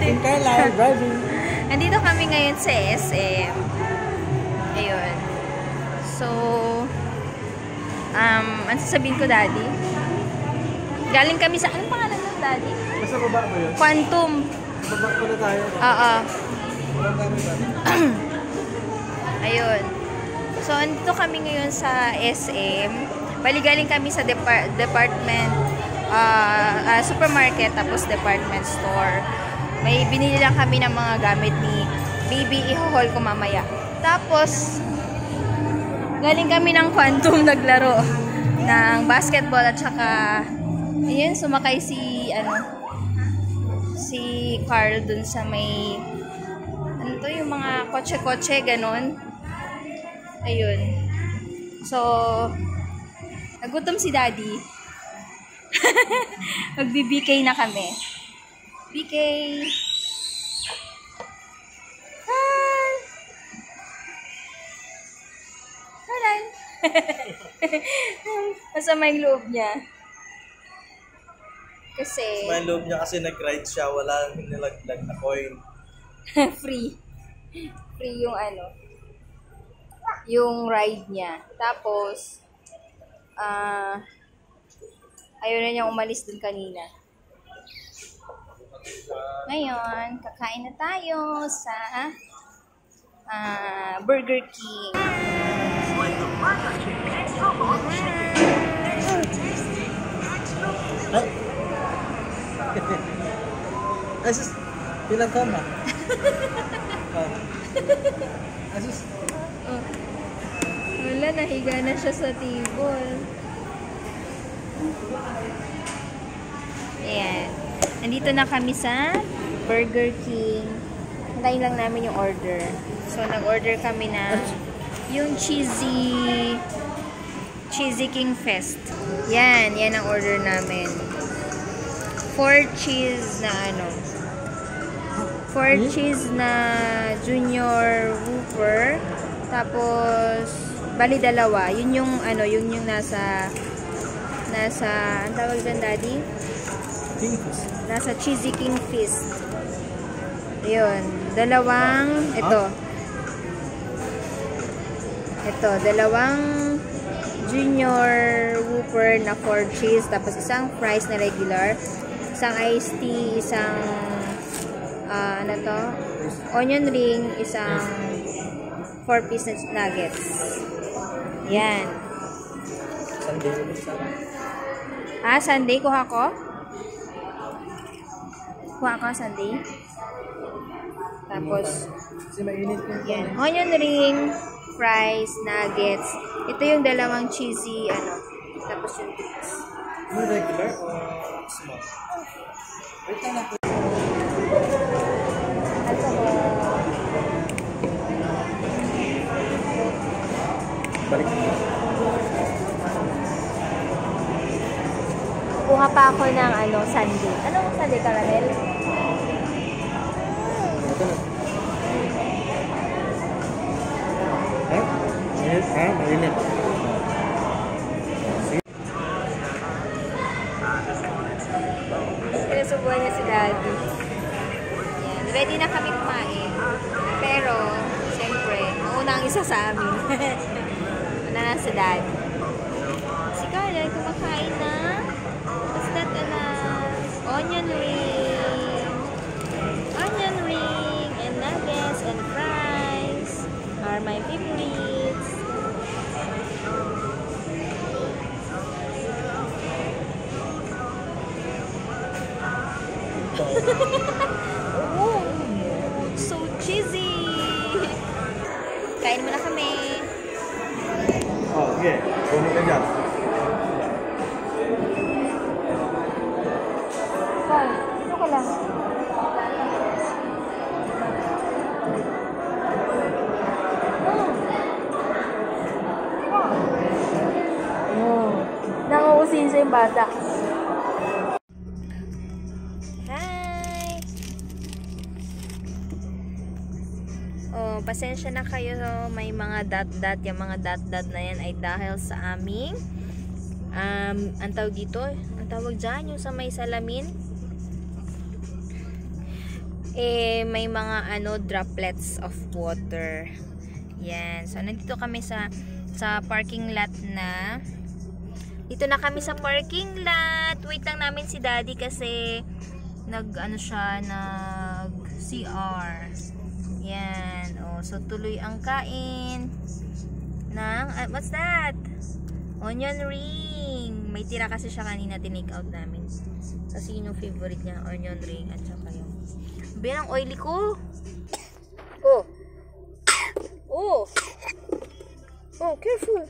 Driving Carla, driving. Nandito kami ngayon sa SM. Ayun. So, ano sasabihin ko, Daddy? Galing kami sa, anong pangalan ng Daddy? Nasa baba mo yun? Quantum. Baba ko na tayo. Oo. Ayun. So, andito kami ngayon sa SM. Bali, galing kami sa department, supermarket, tapos department store. May binili lang kami ng mga gamit ni Baby. I-haul ko mamaya. Tapos, galing kami ng Quantum naglaro ng basketball at saka, ayun, sumakay si Carl dun sa may, ano to, yung mga kotse-kotse, ganun. Ayun. So, nagutom si Daddy. Magbi-BK na kami. BK! Hi! Hi! Masama yung loob niya. Kasi... Masama yung loob niya kasi nag-ride siya. Wala nang nilaglag na coin. Free. Free yung yung ride niya. Tapos, ayaw na niyang umalis dun kanina. Ngayon, kakain na tayo sa Burger King. Asus, bilang kama. Asus. Wala, nahiga na siya sa table. Ayan. Nandito na kami sa Burger King. Hintayin lang namin yung order. So, nag-order kami na yung Cheesy King Fest. Yan ang order namin. 4 cheese na 4 cheese na Junior Whopper. Tapos, bali dalawa. Yun yung nasa, ang tawag dyan, Daddy? King Fist. Nasa Cheesy King Fist. Ayun. Dalawang, dalawang Junior Whopper na 4 cheese. Tapos, isang fries na regular. Isang iced tea, isang, onion ring, isang 4-piece nuggets. Yan. Sunday ulit sana. Sunday, kuha ko? Kuha ko Sunday. Tapos, kasi mainit yung yan. Onion ring, fries, nuggets. Ito yung dalawang cheesy, tapos yung drinks. Ano, regular o small? Wait lang natin. Balik. Kuha pa ako ng sundae. Anong sundae, caramel? Ito na. Mainit. Sinusubuhan niya si Daddy. Yan. Ready na kami kumain. Pero, siyempre, mauna ang isa sa amin. Una na si Daddy. Si Carla, kumakain na. What's that, onion ring, and nuggets, and fries are my favorites. Oh, so cheesy. Kain muna kami. Oh, okay. Kunin ka dyan. Dito ka lang. Nanguusin siya yung bata. Pasensya na kayo, may mga dot-dot. Yung mga dot-dot na yan ay dahil sa aming ang tawag dito, ang tawag dyan, yung sa may salamin, may mga droplets of water. Yan. So nandito kami sa parking lot na. Dito na kami sa parking lot. Wait lang namin si Daddy kasi nag CR. Yan. So tuloy ang kain ng what's that? Onion ring. May tira kasi siya kanina, tinake out namin. Kasi yun yung favorite niya, onion ring at saka yung bilang oily ko. Oh, careful.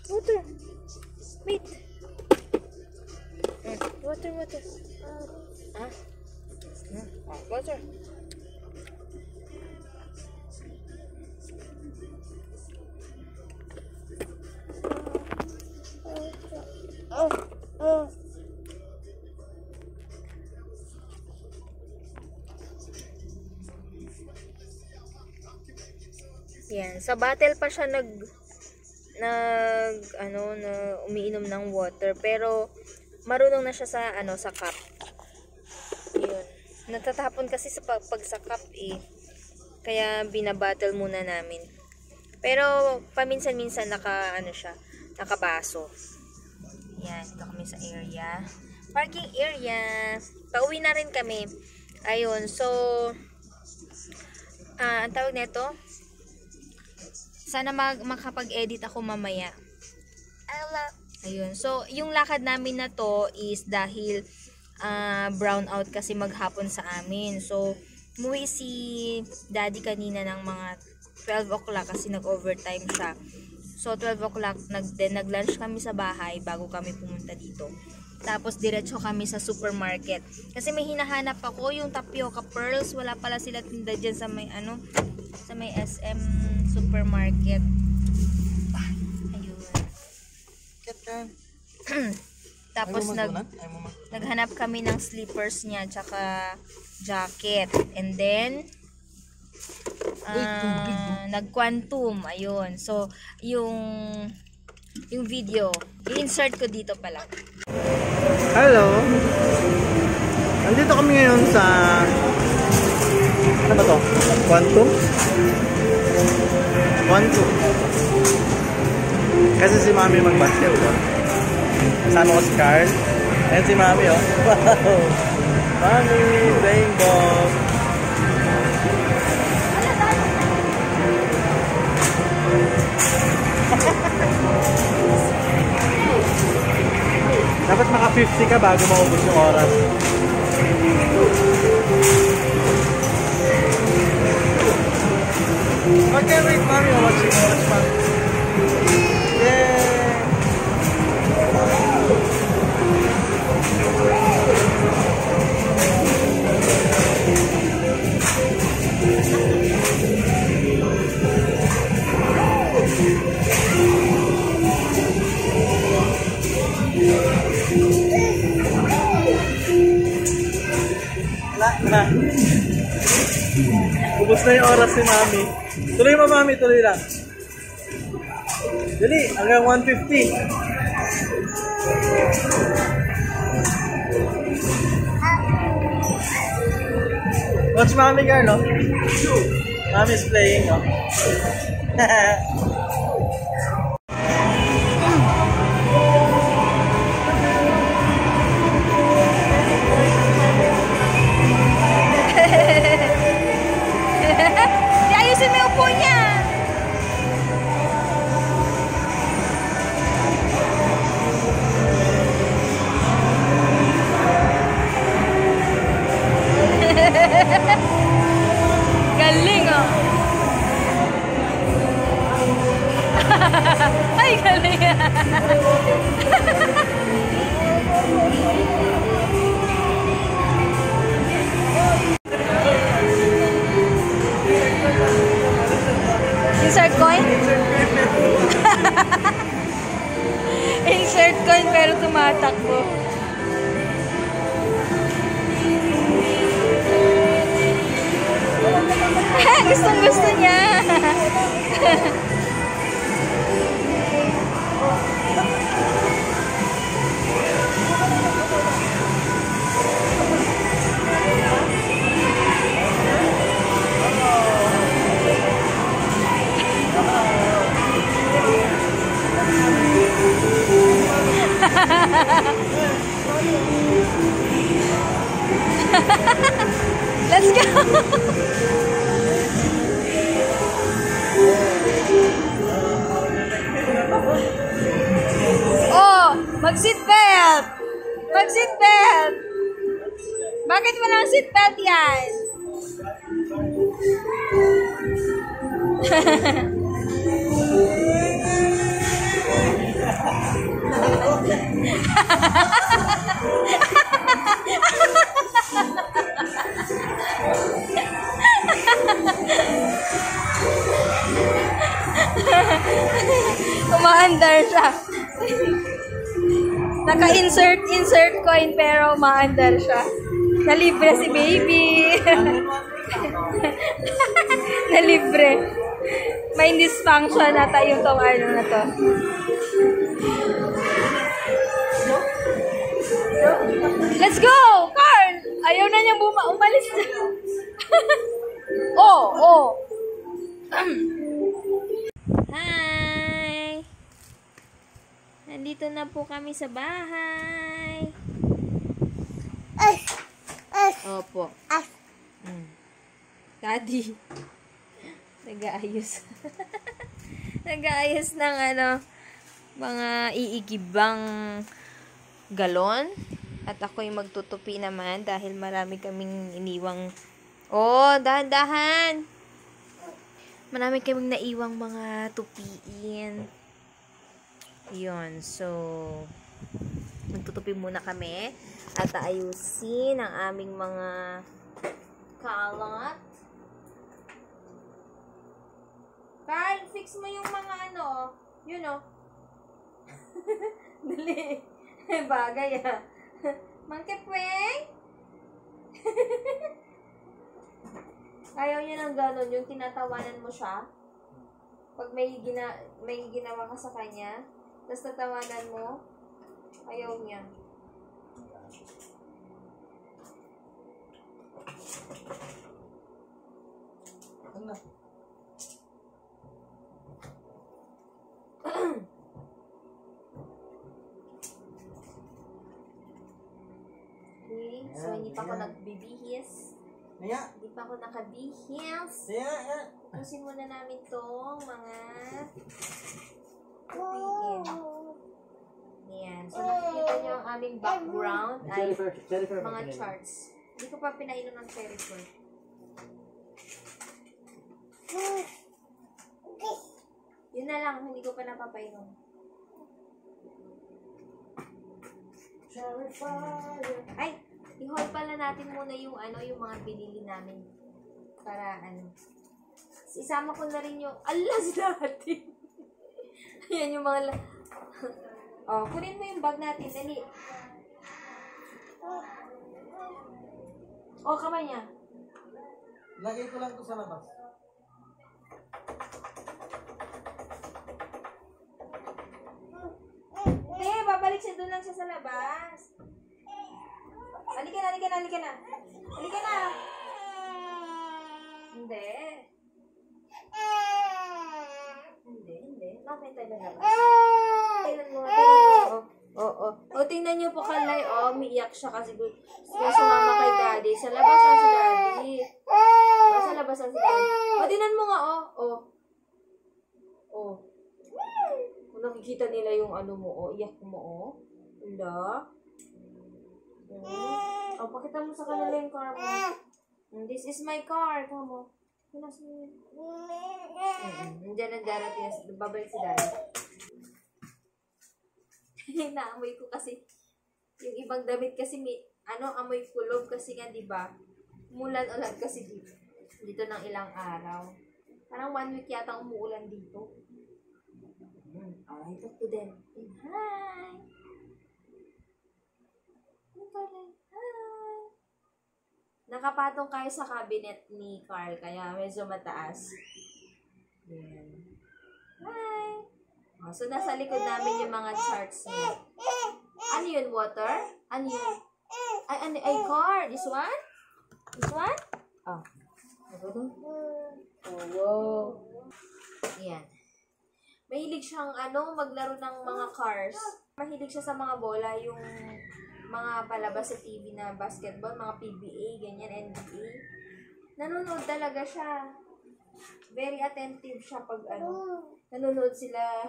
Water. Wait. Water. Water. Yan, sa bottle pa siya na umiinom ng water, pero marunong na siya sa cup. Yun. Natatapon kasi pag sa cup kaya binabattle muna namin. Pero paminsan-minsan nakabaso. Yan, dito kami sa area. Parking area. Pauwi na rin kami. Ayun, so ang tawag nito, sana makapag-edit ako mamaya. Ayun. So, yung lakad namin na to is dahil brown out kasi maghapon sa amin. So, umuwi si Daddy kanina ng mga 12 o'clock kasi nag-overtime siya. So, 12 o'clock nag-lunch kami sa bahay bago kami pumunta dito. Tapos, diretso kami sa supermarket. Kasi may hinahanap ako yung tapioca pearls. Wala pala sila tinda dyan sa may sa may SM supermarket. Ayun. Tapos naghanap kami ng slippers niya tsaka jacket. And then nag-quantum. Ayun. So, yung video, i-insert ko dito pala. Hello! Nandito kami ngayon sa ano ba to? Quantum? Kasi si Mami mag-basketball. Kasama ko si Carl. Ayan si Mami, oh. Wow! Mami, playing ball. Dapat maka 50 ka bago maubos yung oras. Okay, wait, Mami, watch Mami. Yeah. Ubus na yung oras ni Mami. Tuloy mo, Mami, tuloy lang. Dali, hanggang 1:50. Watch Mami, girl, no? Mami's playing, no? Ayusin mo yung upo niya. Galing, oh. Ay, galing. Insert coin? Insert coin pero tumatakbo. Gustong-gusto niya. Oh, mag-seatbelt! Mag-seatbelt! Bakit walang seatbelt yan? Umaandar siya. Naka-insert coin pero umaandar siya. Nalibre si baby. Nalibre. May dysfunction nata yung tong ano na to. Let's go! Carl! Ayaw na niyang umalis na. Oh! Hi! Nandito na po kami sa bahay. Opo. Daddy. Nag-aayos. Nag-aayos ng mga iigibang galon. At ako'y magtutupi naman dahil marami kaming iniwang... Oh, dahan-dahan! Marami kaming naiwang mga tupiin. Yun. So, magtutupi muna kami. At ayusin ang aming mga kalat. Carl, fix mo yung mga yun Dali. Bagay Mangkepweng? Ayaw niya ng gano'n, yung tinatawanan mo siya. Pag may ginawa ka sa kanya, tapos tatawanan mo, ayaw niya. Ano? Okay, so hindi pa ako nagbibihis. Hindi pa ako nakabihis. Pusin muna namin tong mga tupiin. Ayan. So nakikita nyo ang aming background ay mga charts. Hindi ko pa pinainom ng cherry fruit. Yun na lang, hindi ko pa napapainom. Ay, i-hold pala natin muna yung yung mga binili namin. Para isama ko na rin yung alas natin. Ayan yung mga oh, kunin mo yung bag natin, dali. Oh, kamay niya. Lagay ko lang ito sa labas. Hindi, babalik siya doon lang siya sa labas. Halika na. Halika na. Hindi. Bakit tayo na labas? Tingnan mo. Tingnan niyo po Kalay. Umiiyak siya kasi sumama kay Daddy. Sa labas ang si Daddy. Sa labas ang si Daddy. Tingnan mo nga, nakikita nila yung mo, iyak mo, Wala. Pakita mo sa kanila yung car mo. This is my car. Come on. Nandiyan ang darating. Babalik si Daddy. Naamoy ko kasi yung ibang damit kasi may amoy kulob kasi nga, diba? Mulan-ulan kasi dito ng ilang araw. Parang 1 week yata umuulan dito. I talk to them. Hi! Hi! Nakapatong kayo sa cabinet ni Carl, kaya medyo mataas. Yan. Hi! So, nasa likod namin yung mga charts niya. Ano yun? Water? Ano yun? Ay, car. This one? This one? Oh. Wow. Yan. Mahilig siyang maglaro ng mga cars. Mahilig siya sa mga bola, yung mga palabas sa TV na basketball, mga PBA, ganyan, NBA. Nanonood talaga siya. Very attentive siya pag nanonood sila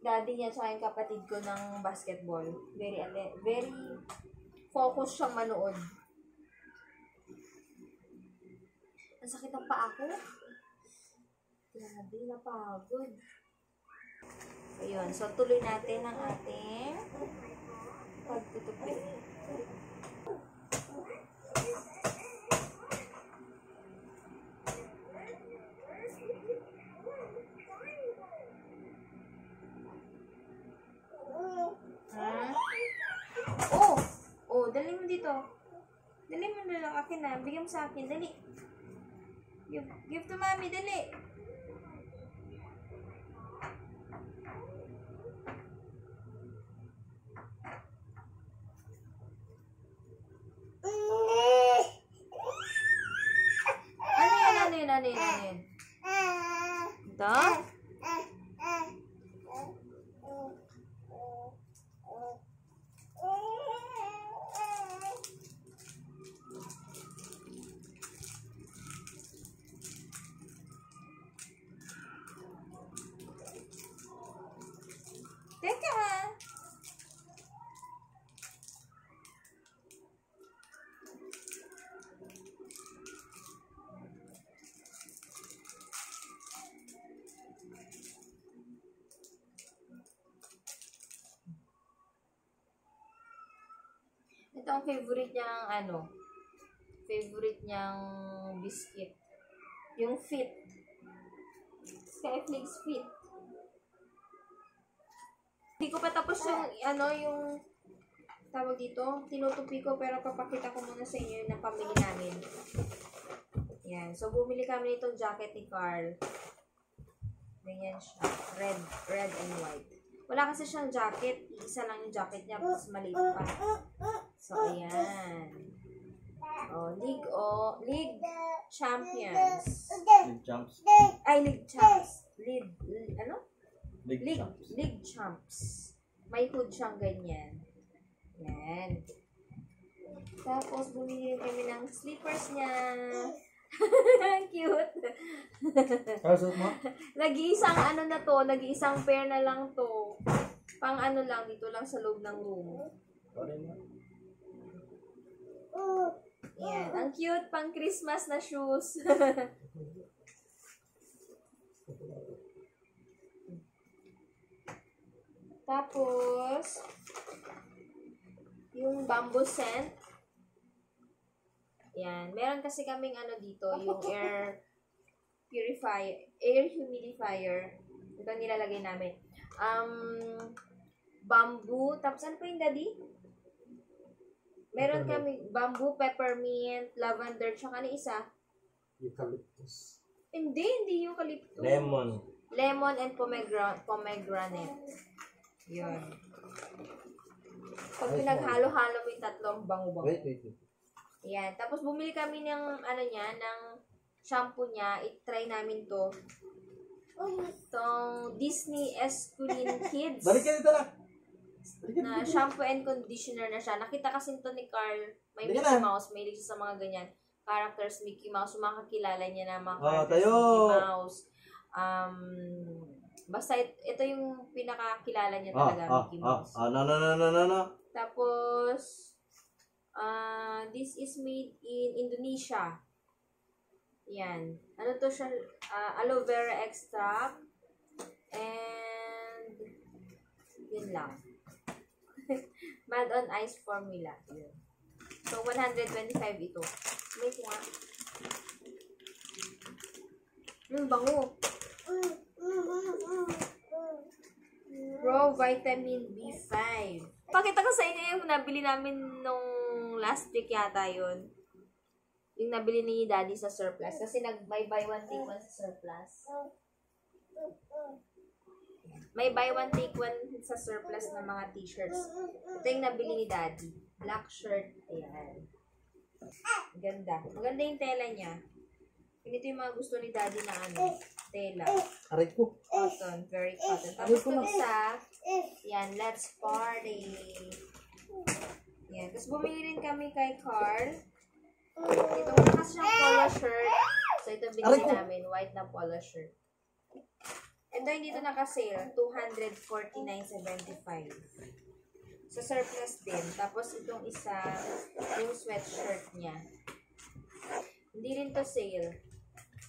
daddy niya sa yung kapatid ko ng basketball. Very focus siyang manood. Ang sakit ng paa ko. Grabe, napagod. Ayun, so tuloy natin ang ating pagtutupin. Dali mo dito. Dali mo na lang akin na. Bigyan mo sa akin. Dali. Give to mommy. Dali. Ano yun? Ito? Teka. Ito ang favorite niyang favorite niyang biscuit. Yung Fit. Skyflakes Fit. Hindi ko pa tapos yung tawag dito, tinutupi ko, pero papakita ko muna sa inyo yung napamili namin. Yan. So, bumili kami nitong jacket ni Carl. Ganyan siya. Red and white. Wala kasi siyang jacket. Isa lang yung jacket niya, mas maliit pa. So, ayan. League Champions. League Champs. League Champs. League Champs. May hood siyang ganyan. Yan. Tapos, bumili kami ng slippers niya. Cute. Kasot mo? Nag-iisang nag-iisang pair na lang to. Pang lang, dito lang sa loob ng room. Yan. Ang cute, pang Christmas na shoes. Tapos, yung bamboo scent. Yan. Meron kasi kaming dito, yung air humidifier. Ito nilalagay namin. Bamboo. Tapos ano pa yung daddy? Meron kami bamboo, peppermint, lavender, tsaka ano isa? Eucalyptus. Hindi eucalyptus. Lemon and pomegranate. Yun. Pag pinaghalo-halo mo yung tatlong bango-bango. Wait. Ayan. Tapos bumili kami ng ng shampoo niya. I-try namin to. Itong Disney Esculin Kids. Balik ka dito lang. Na shampoo and conditioner na siya. Nakita kasi ito ni Carl. May Mickey Mouse. May ligis sa mga ganyan. Characters Mickey Mouse. Yung mga kakilala niya na mga characters Mickey Mouse. Basta ito yung pinakakilala niya talaga, Mickey Mouse. No. Tapos, this is made in Indonesia. Yan. Ano to siya? Aloe vera extract. And, yun lang. Mad on ice formula. Yun. So, 125 ito. May ko nga. Bango. Pro Vitamin B5. Pakita ko sa inyo yung nabili namin nung last week yata yun. Yung nabili ni Daddy sa surplus. Kasi may buy one take one sa surplus. May buy one take one sa surplus ng mga t-shirts. Ito yung nabili ni Daddy. Black shirt. Ayan. Ganda. Maganda yung tela niya. Ito yung mga gusto ni Daddy na tela. Aray ko. Cotton. Very cotton. Tapos kung isa, yan, let's party. Yan. Tapos bumili rin kami kay Carl. Ito kasi siyang polo shirt. So, ito binili namin, white na polo shirt. Ito, hindi ito naka-sale, 249.75. So, surplus din. Tapos, itong isa, yung sweatshirt niya. Hindi rin to sale.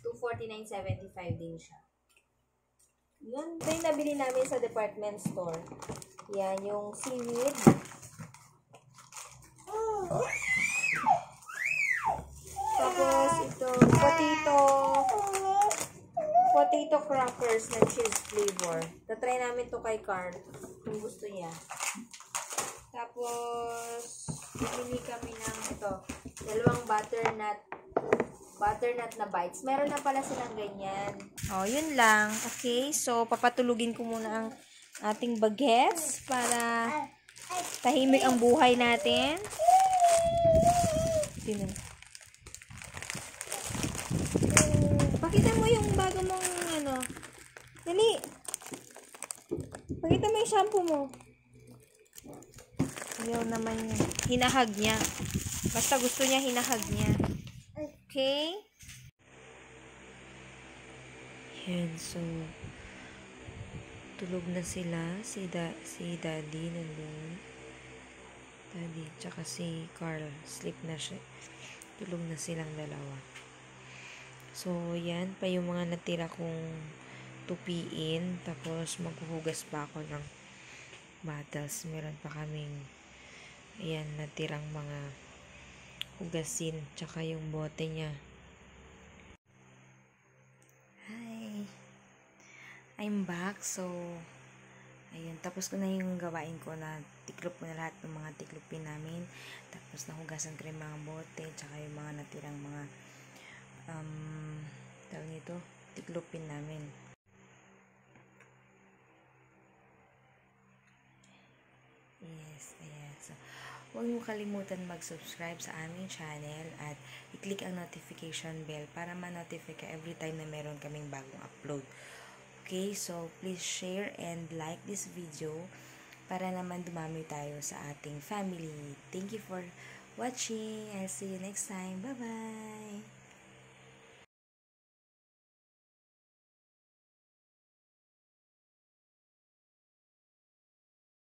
249.75 din siya. Yun, ito yung nabili namin sa department store. Yan, yung seaweed. Tapos, ito, potato crackers na cheese flavor. Tatry namin to kay Carl kung gusto niya. Tapos, bumili kami ng ito, dalawang butternut na bites. Meron na pala silang ganyan. Oh, yun lang. Okay, so papatulugin ko muna ang ating bagets para tahimik ang buhay natin. Sino? Pakita mo yung bago mong ano. Dali. Pakita mo yung shampoo mo. Ayaw naman niya. Hinahag niya. Basta gusto niya, hinahag niya. Okay? Yan, so tulog na sila. Si Daddy nandun. Daddy, tsaka si Carl. Sleep na siya. Tulog na silang dalawa. So, yan pa yung mga natira kong tupiin. Tapos, maghuhugas pa ako ng bottles. Meron pa kaming ayan, natirang mga hugasin. Tsaka yung bote niya. Hi! I'm back. So, ayun. Tapos ko na yung gawain ko na tiklop ko na lahat ng mga tiklopin namin. Tapos, nahugasan ko rin mga bote. Tsaka yung mga natirang mga tawag nito, tiklopin namin. Yes, ayan. So, huwag mo kalimutan mag-subscribe sa aming channel at i-click ang notification bell para ma-notify ka every time na meron kaming bagong upload. Okay, so please share and like this video para naman dumami tayo sa ating family. Thank you for watching. I'll see you next time. Bye-bye!